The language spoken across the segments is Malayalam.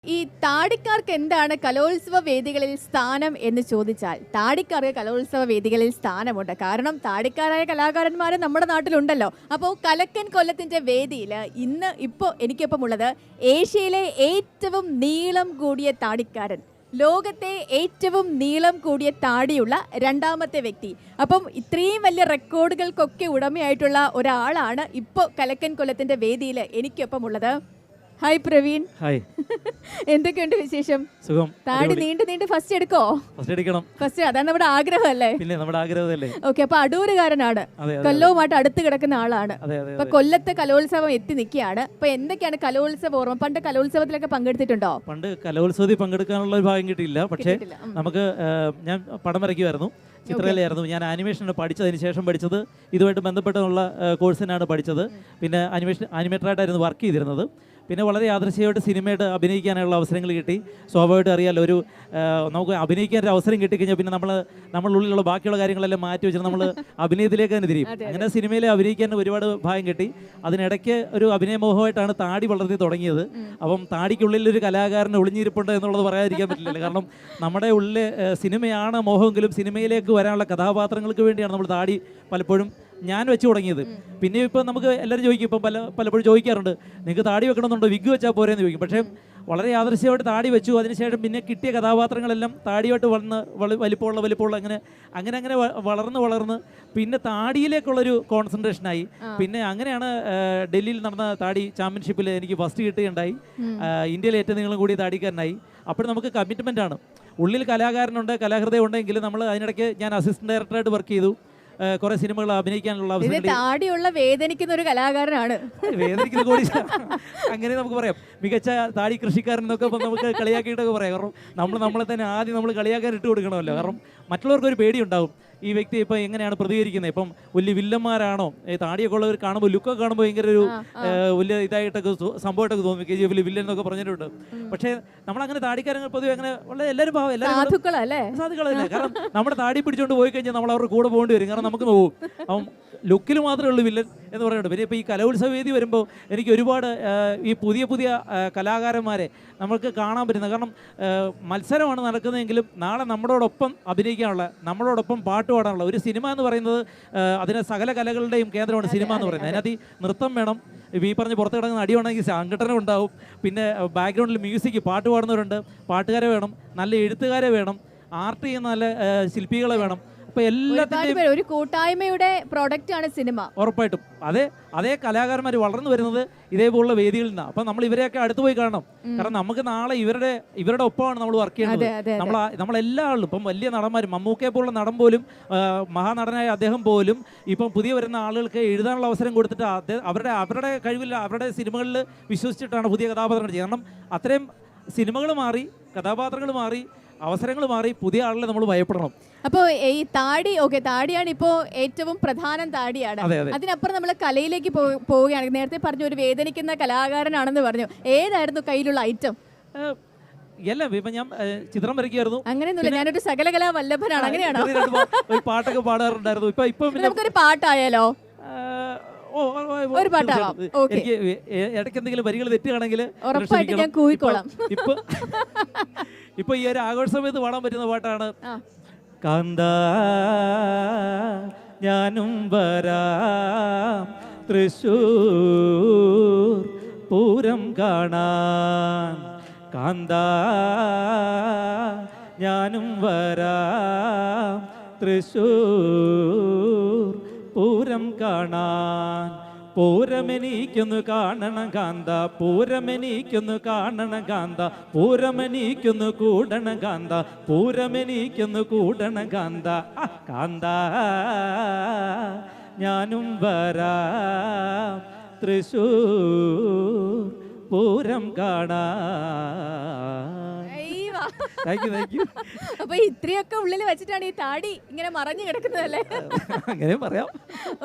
ഈ താടിക്കാർക്ക് എന്താണ് കലോത്സവ വേദികളിൽ സ്ഥാനം എന്ന് ചോദിച്ചാൽ താടിക്കാർക്ക് കലോത്സവ വേദികളിൽ സ്ഥാനമുണ്ട്. കാരണം താടിക്കാരായ കലാകാരന്മാർ നമ്മുടെ നാട്ടിലുണ്ടല്ലോ. അപ്പോൾ കലക്കൻ കൊല്ലത്തിൻ്റെ വേദിയിൽ ഇപ്പോൾ എനിക്കൊപ്പം ഉള്ളത് ഏഷ്യയിലെ ഏറ്റവും നീളം കൂടിയ താടിക്കാരൻ, ലോകത്തെ ഏറ്റവും നീളം കൂടിയ താടിയുള്ള രണ്ടാമത്തെ വ്യക്തി. അപ്പം ഇത്രയും വലിയ റെക്കോർഡുകൾക്കൊക്കെ ഉടമയായിട്ടുള്ള ഒരാളാണ് ഇപ്പോൾ കലക്കൻ കൊല്ലത്തിൻ്റെ വേദിയിൽ എനിക്കൊപ്പം ഉള്ളത്. ഹായ് പ്രവീൺ. ഹായ്. എന്തൊക്കെയുണ്ട് വിശേഷം? സുഖം. താടി നീണ്ട് ഫസ്റ്റ് എടുക്കോ? ഫസ്റ്റ് എടുക്കണം. ഫസ്റ്റ് അതാണ് നമ്മുടെ ആഗ്രഹം അല്ലേ? പിന്നെ നമ്മുടെ ആഗ്രഹമല്ലേ. ഓക്കെ, അപ്പൊ അടൂരുകാരനാണ്, കൊല്ലവുമായിട്ട് അടുത്ത് കിടക്കുന്ന ആളാണ്. അപ്പൊ കൊല്ലത്ത് കലോത്സവം എത്തി നിൽക്കുകയാണ്. അപ്പൊ എന്തൊക്കെയാണ് കലോത്സവ ഓർമ്മ? പണ്ട് കലോത്സവത്തിലൊക്കെ പങ്കെടുത്തിട്ടുണ്ടോ? പണ്ട് കലോത്സവത്തിൽ പങ്കെടുക്കാനുള്ള ഒരു ഭാഗ്യം കിട്ടിയില്ല. പക്ഷേ നമുക്ക് ഞാൻ പടം വരയ്ക്കുമായിരുന്നു, ചിത്രകലയായിരുന്നു. ഞാൻ ആനിമേഷനാണ് പഠിച്ചതിന് ശേഷം പഠിച്ചത് ഇതുമായിട്ട് ബന്ധപ്പെട്ടുള്ള കോഴ്സിനാണ് പഠിച്ചത്. പിന്നെ ആനിമേറ്ററായിട്ടായിരുന്നു വർക്ക് ചെയ്തിരുന്നത്. പിന്നെ വളരെ യാദൃശ്ചികമായിട്ട് സിനിമയായിട്ട് അഭിനയിക്കാനുള്ള അവസരങ്ങൾ കിട്ടി. സ്വാഭാവികമായിട്ട് അറിയാമല്ലോ, ഒരു നമുക്ക് അഭിനയിക്കാൻ ഒരു അവസരം കിട്ടിക്കഴിഞ്ഞാൽ പിന്നെ നമ്മളുള്ളിലുള്ള ബാക്കിയുള്ള കാര്യങ്ങളെല്ലാം മാറ്റി വെച്ചിട്ട് നമ്മൾ അഭിനയത്തിലേക്ക് തന്നെ തിരിയും. അങ്ങനെ സിനിമയിൽ അഭിനയിക്കാൻ ഒരുപാട് ഭാഗ്യം കിട്ടി. അതിനിടയ്ക്ക് ഒരു അഭിനയമോഹമായിട്ടാണ് താടി വളർത്തി തുടങ്ങിയത്. അപ്പം താടിക്കുള്ളിൽ ഒരു കലാകാരന് ഒളിഞ്ഞിരിപ്പുണ്ട് എന്നുള്ളത് പറയാതിരിക്കാൻ പറ്റില്ലല്ലോ. കാരണം നമ്മുടെ ഉള്ളിൽ സിനിമയാണ് മോഹമെങ്കിലും സിനിമയിലേക്ക് വരാനുള്ള കഥാപാത്രങ്ങൾക്ക് വേണ്ടിയാണ് നമ്മൾ താടി പലപ്പോഴും ഞാൻ വെച്ച് തുടങ്ങിയത്. പിന്നെ ഇപ്പം നമുക്ക് എല്ലാവരും ചോദിക്കും, ഇപ്പം പലപ്പോഴും ചോദിക്കാറുണ്ട്, നിങ്ങൾക്ക് താടി വെക്കണമെന്നുണ്ടോ, വിഗ് വെച്ചാൽ പോരെയെന്ന് ചോദിക്കും. പക്ഷേ വളരെ യാദൃശ്യമായിട്ട് താടി വെച്ചു. അതിനുശേഷം പിന്നെ കിട്ടിയ കഥാപാത്രങ്ങളെല്ലാം താടിയായിട്ട് വലിപ്പമുള്ള അങ്ങനെ വളർന്ന് പിന്നെ താടിയിലേക്കുള്ളൊരു കോൺസെൻട്രേഷനായി. പിന്നെ അങ്ങനെയാണ് ഡൽഹിയിൽ നടന്ന താടി ചാമ്പ്യൻഷിപ്പിൽ എനിക്ക് ഫസ്റ്റ് കിട്ടുകയുണ്ടായി. ഇന്ത്യയിലെ ഏറ്റവും നീളം കൂടിയ താടിക്കാരനായി. അപ്പോൾ നമുക്ക് കമ്മിറ്റ്മെൻ്റ് ആണ്. ഉള്ളിൽ കലാകാരനുണ്ട്, കലാഹൃദയം ഉണ്ടെങ്കിൽ നമ്മൾ അതിനിടയ്ക്ക് ഞാൻ അസിസ്റ്റന്റ് ഡയറക്ടറായിട്ട് വർക്ക് ചെയ്തു. കുറെ സിനിമകൾ അഭിനയിക്കാനുള്ള അവസരം. താടിയുള്ള വേദനിക്കുന്ന ഒരു കലാകാരനാണ്. വേദനിക്കുന്ന കൂടി അങ്ങനെ നമുക്ക് പറയാം. മികച്ച താടി കൃഷിക്കാരൻ എന്നൊക്കെ നമുക്ക് കളിയാക്കിയിട്ടൊക്കെ പറയാം. കാരണം നമ്മളെ തന്നെ ആദ്യം നമ്മൾ കളിയാക്കാൻ ഇട്ട് കൊടുക്കണമല്ലോ. കാരണം മറ്റുള്ളവർക്കൊരു പേടിയുണ്ടാവും, ഈ വ്യക്തി ഇപ്പം എങ്ങനെയാണ് പ്രതികരിക്കുന്നത്, ഇപ്പം വലിയ വില്ലന്മാരാണോ, താടിയൊക്കെ ഉള്ളവർ കാണുമ്പോൾ ലുക്കൊക്കെ കാണുമ്പോൾ ഭയങ്കര ഒരു വലിയ ഇതായിട്ടൊക്കെ സംഭവമായിട്ടൊക്കെ തോന്നി, KGF വില്ലൻ എന്നൊക്കെ പറഞ്ഞിട്ടുണ്ട്. പക്ഷേ നമ്മളങ്ങനെ താടിക്കാരങ്ങൾ പൊതുവെ അങ്ങനെ ഉള്ള എല്ലാവരും സാധുക്കളല്ലേ. കാരണം നമ്മുടെ താടി പിടിച്ചുകൊണ്ട് പോയി കഴിഞ്ഞാൽ നമ്മൾ അവരുടെ കൂടെ പോകേണ്ടി വരും. കാരണം നമുക്ക് പോകും. അപ്പം ലുക്കിൽ മാത്രമേ ഉള്ളൂ വില്ലൻ എന്ന് പറയുന്നുണ്ട്. പിന്നെ ഇപ്പോൾ ഈ കലോത്സവ വേദി വരുമ്പോൾ എനിക്ക് ഒരുപാട് ഈ പുതിയ കലാകാരന്മാരെ നമുക്ക് കാണാൻ പറ്റുന്നത്. കാരണം മത്സരമാണ് നടക്കുന്നതെങ്കിലും നാളെ നമ്മളോടൊപ്പം അഭിനയിക്കാനുള്ള, നമ്മളോടൊപ്പം പാട്ട് പാടാനുള്ള ഒരു സിനിമ എന്ന് പറയുന്നത് അതിന് സകല കലകളുടെയും കേന്ദ്രമാണ് സിനിമ എന്ന് പറയുന്നത്. അതിനകത്ത് ഈ നൃത്തം വേണം, ഈ പറഞ്ഞ് പുറത്ത് കിടക്കുന്ന അടി വേണമെങ്കിൽ സംഘടന ഉണ്ടാവും, പിന്നെ ബാക്ക്ഗ്രൗണ്ടിൽ മ്യൂസിക്, പാട്ട് പാടുന്നവരുണ്ട്, പാട്ടുകാരെ വേണം, നല്ല എഴുത്തുകാരെ വേണം, ആർട്ട് ചെയ്യുന്ന നല്ല ശില്പികളെ വേണം. അപ്പോൾ എല്ലാത്തിൻ്റെയും ഒരു കൂട്ടായ്മയുടെ പ്രോഡക്റ്റ് ആണ് സിനിമ. ഉറപ്പായിട്ടും അതേ കലാകാരന്മാർ വളർന്നു വരുന്നത് ഇതേപോലുള്ള വേദികളിൽ നിന്നാണ്. അപ്പം നമ്മൾ ഇവരെയൊക്കെ അടുത്ത് പോയി കാണണം. കാരണം നമുക്ക് നാളെ ഇവരുടെ ഒപ്പമാണ് നമ്മൾ വർക്ക് ചെയ്യുന്നത്. നമ്മളെല്ലാ ആളും ഇപ്പം വലിയ നടന്മാർ, മമ്മൂക്കയെ പോലുള്ള നടൻ പോലും, മഹാനടനായ അദ്ദേഹം പോലും ഇപ്പം പുതിയ വരുന്ന ആളുകൾക്ക് എഴുതാനുള്ള അവസരം കൊടുത്തിട്ട് അവരുടെ കഴിവില്ല, അവരുടെ സിനിമകളിൽ വിശ്വസിച്ചിട്ടാണ് പുതിയ കഥാപാത്രങ്ങൾ ചെയ്യുന്നത്. കാരണം അത്രയും സിനിമകൾ മാറി, കഥാപാത്രങ്ങൾ മാറി, അവസരങ്ങൾ മാറി, പുതിയ ആളുകളെ നമ്മൾ ഭയപ്പെടണം. അപ്പോൾ ഈ താടിയാണ് ഇപ്പോൾ ഏറ്റവും പ്രധാനം, താടിയാണ്. അതിനപ്പുറം നമ്മൾ കലയിലേക്ക് പോവുകയാണെങ്കിൽ, നേരത്തെ പറഞ്ഞു ഒരു വേദനിക്കുന്ന കലാകാരനാണെന്ന് പറഞ്ഞു, ഏതായിരുന്നു കയ്യിലുള്ള ഐറ്റം? ഇപ്പം ഞാൻ ചിത്രം വരയ്ക്കുമായിരുന്നു. അങ്ങനെയൊന്നുമില്ല, ഞാനൊരു സകലകലാ വല്ലഭനാണ്. അങ്ങനെയാണോ? ഒരു പാട്ടൊക്കെ പാടാറുണ്ടായിരുന്നു. ഇപ്പം നമുക്കൊരു പാട്ടായാലോ? ഒരു പാട്ടാവാം. എനിക്ക് ഇടയ്ക്ക് എന്തെങ്കിലും വരികൾ തെറ്റുകയാണെങ്കിൽ ഉറപ്പായിട്ട് ഞാൻ കൂയിക്കോളാം. ഇപ്പൊ ഈ ഒരു ആഘോഷ സമയത്ത് പാടാൻ പറ്റുന്ന പാട്ടാണ്. കാന്ത ഞാനും വരാം തൃശ്ശൂർ പൂരം കാണാൻ, കാന്ത ഞാനും വരാം തൃശ്ശൂർ പൂരം കാണാൻ, പൂരമെനിക്കൊന്നു കാണണം കാന്ത, പൂരമെനിക്കൊന്നു കാണണം കാന്ത, പൂരമെനിക്കൊന്നു കൂടണം കാന്ത, പൂരമെനിക്കൊന്നു കൂടണം കാന്ത, കാന്ത ഞാനും വരാം തൃശ്ശൂർ പൂരം കാണാൻ. Thank you. അപ്പൊ ഇത്രയൊക്കെ ഉള്ളിൽ വെച്ചിട്ടാണ് ഈ താടി ഇങ്ങനെ മറഞ്ഞു കിടക്കുന്നതല്ലേ? അങ്ങനെ പറയാം.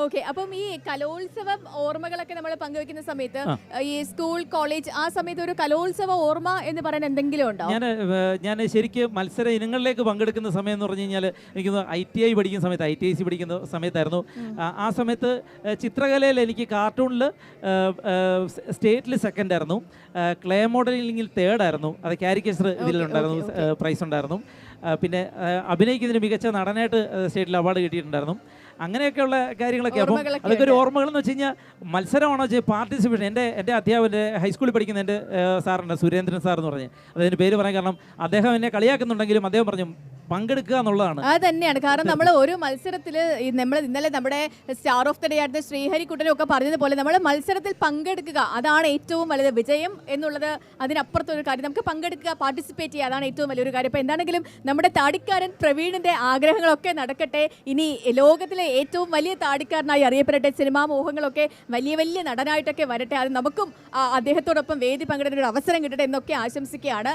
ഓക്കെ, അപ്പം ഈ കലോത്സവം ഓർമ്മകളൊക്കെ നമ്മൾ പങ്കുവെക്കുന്ന സമയത്ത് ഈ സ്കൂൾ കോളേജ് ആ സമയത്ത് ഒരു കലോത്സവ ഓർമ്മ എന്ന് പറയുന്ന എന്തെങ്കിലും ഉണ്ടോ? ഞാൻ ശരിക്കും മത്സര ഇനങ്ങളിലേക്ക് പങ്കെടുക്കുന്ന സമയം എന്ന് പറഞ്ഞു കഴിഞ്ഞാൽ എനിക്ക് ITI പഠിക്കുന്ന സമയത്ത് ITIC പഠിക്കുന്ന സമയത്തായിരുന്നു. ആ സമയത്ത് ചിത്രകലയിൽ എനിക്ക് കാർട്ടൂണിൽ സ്റ്റേറ്റിൽ സെക്കൻഡ് ആയിരുന്നു, ക്ലേ മോഡലിംഗിൽ തേർഡ് ആയിരുന്നു, അത് കാരിക്കേച്ചർ ഇതിലുണ്ടായിരുന്നു, പ്രൈസ് ഉണ്ടായിരുന്നു. പിന്നെ അഭിനയിക്കുന്നതിന് മികച്ച നടനായിട്ട് സ്റ്റേറ്റിൽ അവാർഡ് കിട്ടിയിട്ടുണ്ടായിരുന്നു. അങ്ങനെയൊക്കെയുള്ള കാര്യങ്ങളൊക്കെ. അപ്പം അതൊക്കെ ഒരു ഓർമ്മകൾ എന്ന് വെച്ച് കഴിഞ്ഞാൽ മത്സരമാണോ പാർട്ടിസിപ്പേഷൻ. എൻ്റെ അധ്യാപകൻ്റെ ഹൈസ്കൂളിൽ പഠിക്കുന്ന എൻ്റെ സാറുണ്ട്, സുരേന്ദ്രൻ സാർ എന്ന് പറഞ്ഞ്, അതിൻ്റെ പേര് പറയാൻ കാരണം അദ്ദേഹം എന്നെ കളിയാക്കുന്നുണ്ടെങ്കിലും അദ്ദേഹം പറഞ്ഞു പങ്കെടുക്കുക എന്നുള്ളതാണ്. അത് തന്നെയാണ് കാരണം നമ്മൾ ഒരു മത്സരത്തിൽ നമ്മൾ ഇന്നലെ നമ്മുടെ സ്റ്റാർ ഓഫ് ദ ഡേ ആയിട്ട് ശ്രീഹരിക്കുട്ടനും ഒക്കെ പറഞ്ഞതുപോലെ നമ്മൾ മത്സരത്തിൽ പങ്കെടുക്കുക, അതാണ് ഏറ്റവും വലുത്. വിജയം എന്നുള്ളത് അതിനപ്പുറത്തൊരു കാര്യം. നമുക്ക് പങ്കെടുക്കുക, പാർട്ടിസിപ്പേറ്റ് ചെയ്യുക, അതാണ് ഏറ്റവും വലിയൊരു കാര്യം. അപ്പോൾ എന്താണെങ്കിലും നമ്മുടെ താടിക്കാരൻ പ്രവീണിൻ്റെ ആഗ്രഹങ്ങളൊക്കെ നടക്കട്ടെ. ഇനി ലോകത്തിലെ ഏറ്റവും വലിയ താടിക്കാരനായി അറിയപ്പെടട്ടെ, സിനിമാ മോഹങ്ങളൊക്കെ വലിയ വലിയ നടനായിട്ടൊക്കെ വരട്ടെ. അത് നമുക്കും അദ്ദേഹത്തോടൊപ്പം വേദി പങ്കിടുന്ന ഒരു അവസരം കിട്ടട്ടെ എന്നൊക്കെ ആശംസിക്കുകയാണ്.